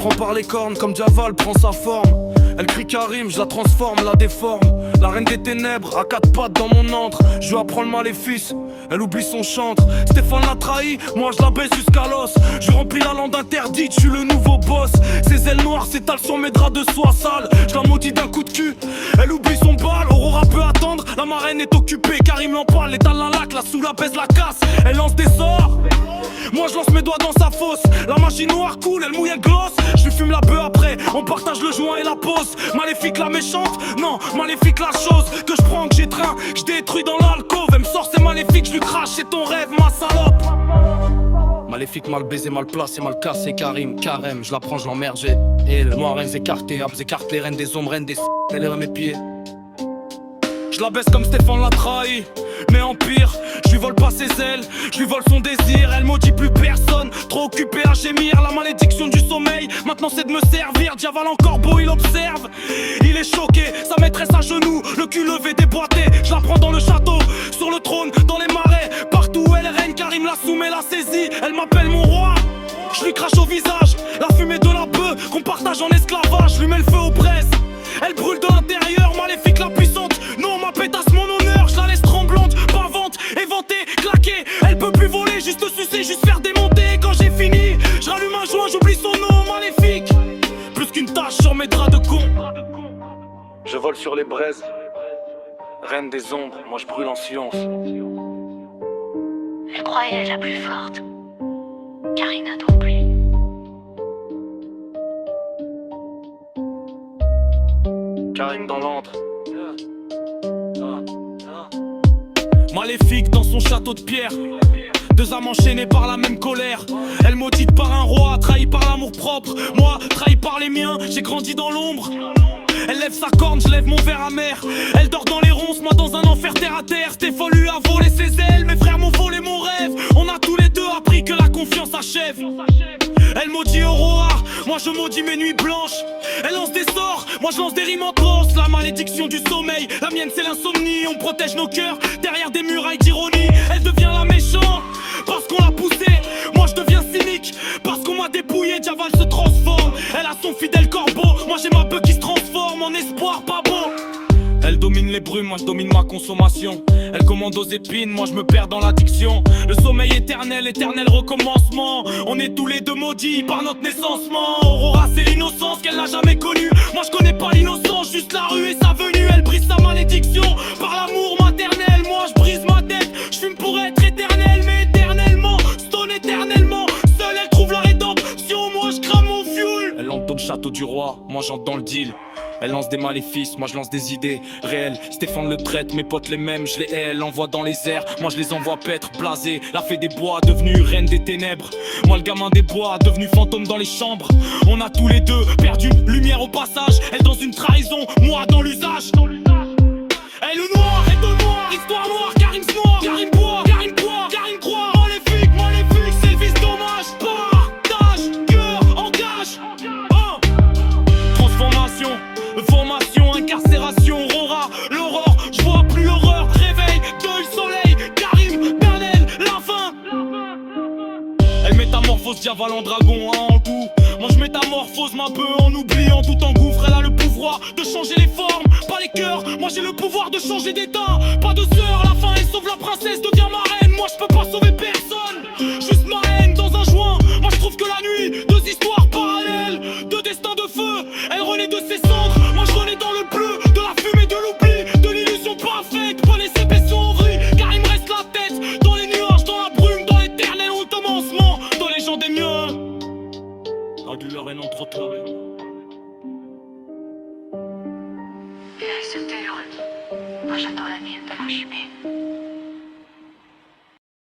prend par les cornes comme Diaval prend sa forme. Elle crie Karim, je la transforme, la déforme. La reine des ténèbres, à quatre pattes dans mon antre. Je lui apprends le maléfice, elle oublie son chantre. Stéphane l'a trahi, moi je la baisse jusqu'à l'os. Je remplis la lande interdite, je suis le nouveau boss. Ses ailes noires s'étalent sur mes draps de soie sale. Je la maudis d'un coup de cul, elle oublie son bal. Aurora peut attendre, la marraine est occupée. Karim l'empale, l'étale un lac, la soula baise la casse. Elle lance des sorts, moi je lance mes doigts dans sa fosse. La machine noire coule, elle mouille, elle gloss. Je lui fume la bœuf après, on partage le joint et la pause. Maléfique la méchante, non, maléfique la chose que je prends, que j'étreins, que je détruis dans l'alcôve. Elle me sort c'est maléfique, je lui crache, c'est ton rêve ma salope. Maléfique, mal baisé, mal placé, mal cassé, Karim, carême, je la prends, je l'emmerde, et le noir, reines écartées, abs écarte les reines des ombres, reines des elle est à mes pieds. Je la baisse comme Stéphane l'a trahi, mais en pire, je lui vole pas ses ailes, je lui vole son désir. Elle maudit plus personne, trop occupé à gémir. La malédiction du sommeil, maintenant c'est de me servir. Diaval en corbeau, il observe, il est choqué, sa maîtresse à genoux, le cul levé, déboîté. Je la prends dans le château, sur le trône, dans les marais, partout où elle règne. Karim la soumet, la saisit, elle m'appelle mon roi. Je lui crache au visage, la fumée de la bœuf qu'on partage en esclavage. Je lui mets le feu aux braises, elle brûle de l'intérieur, maléfique la puissante. Non, ma pétasse, mon honneur, je la laisse tremblante, bavante, éventée, claquée. Elle peut plus voler, juste sucer, juste faire démonter. Quand j'ai fini, je rallume un joint, j'oublie son nom, maléfique. Plus qu'une tache sur mes draps de con. Je vole sur les braises, reine des ombres, moi je brûle en silence. Elle croyait être la plus forte. Karina non plus. Karim dans l'antre. Maléfique dans son château de pierre. Deux âmes enchaînées par la même colère. Elle maudite par un roi, trahie par l'amour propre. Moi, trahi par les miens, j'ai grandi dans l'ombre. Elle lève sa corne, je lève mon verre amer. Elle dort dans les ronces, moi dans un enfer terre à terre. Stéphane lui a volé ses ailes, mes frères m'ont volé mon rêve. On a tous les deux appris que la confiance achève. Elle maudit Aurora, moi je maudis mes nuits blanches. Elle lance des sorts, moi je lance des rimes en transe. La malédiction du sommeil, la mienne c'est l'insomnie. On protège nos cœurs derrière des murailles d'ironie. Elle devient la méchante, parce qu'on l'a poussée. Moi je deviens cynique, parce qu'on m'a dépouillé. Diaval se transforme, elle a son fidèle corbeau. Moi j'ai ma bœuf qui se transforme en espoir pas beau. Elle domine les brumes, moi je domine ma consommation. Elle commande aux épines, moi je me perds dans l'addiction. Le sommeil éternel, éternel recommencement. On est tous les deux maudits par notre naissancement. Aurora c'est l'innocence qu'elle n'a jamais connue. Moi je connais pas l'innocence, juste la rue et sa venue. Elle brise sa malédiction par l'amour maternel. Moi je brise ma tête, je fume pour être éternel. Mais éternellement, stone éternellement. Seule elle trouve la rédemption, moi je crame mon fuel. Elle entre dans le château du roi, moi j'entre dans le deal. Elle lance des maléfices, moi je lance des idées réelles. Stéphane le traite, mes potes les mêmes, je les hais. Elle envoie dans les airs, moi je les envoie paître, blasé. La fée des bois, devenue reine des ténèbres. Moi le gamin des bois, devenu fantôme dans les chambres. On a tous les deux perdu une lumière au passage. Elle dans une trahison, moi dans l'usage. Elle le noir, est au noir, histoire noire. Karim noir, Karim bois, Karim bois, Karim croit. Maléfique, maléfique, c'est le vice dommage. Partage, cœur, engage. Transformation, formation, incarcération, Aurora, l'aurore, je vois plus l'horreur, réveil, deuil, soleil, Karim, Bernel, la fin. Elle métamorphose Diaval en dragon, en goût. Moi je métamorphose ma bœuf en oubliant tout engouffre. Elle a le pouvoir de changer les formes, pas les cœurs. Moi j'ai le pouvoir de changer d'état. Pas de sœur, la fin elle sauve la princesse, devient ma reine. Moi je peux pas sauver personne, juste ma haine dans un joint. Moi je trouve que la nuit, deux histoires parallèles, deux destins de feu. Elle renaît de ses cendres, moi je renais dans le bleu, de la fumée, de l'oubli, de l'illusion parfaite. Prenez ses vaisseaux en vrille, car il me reste la tête dans les nuages, dans la brume, dans l'éternel recommencement, dans les gens des miens. La douleur est non trop tôt. Et elle se tait, moi j'attends la mienne de la fumée.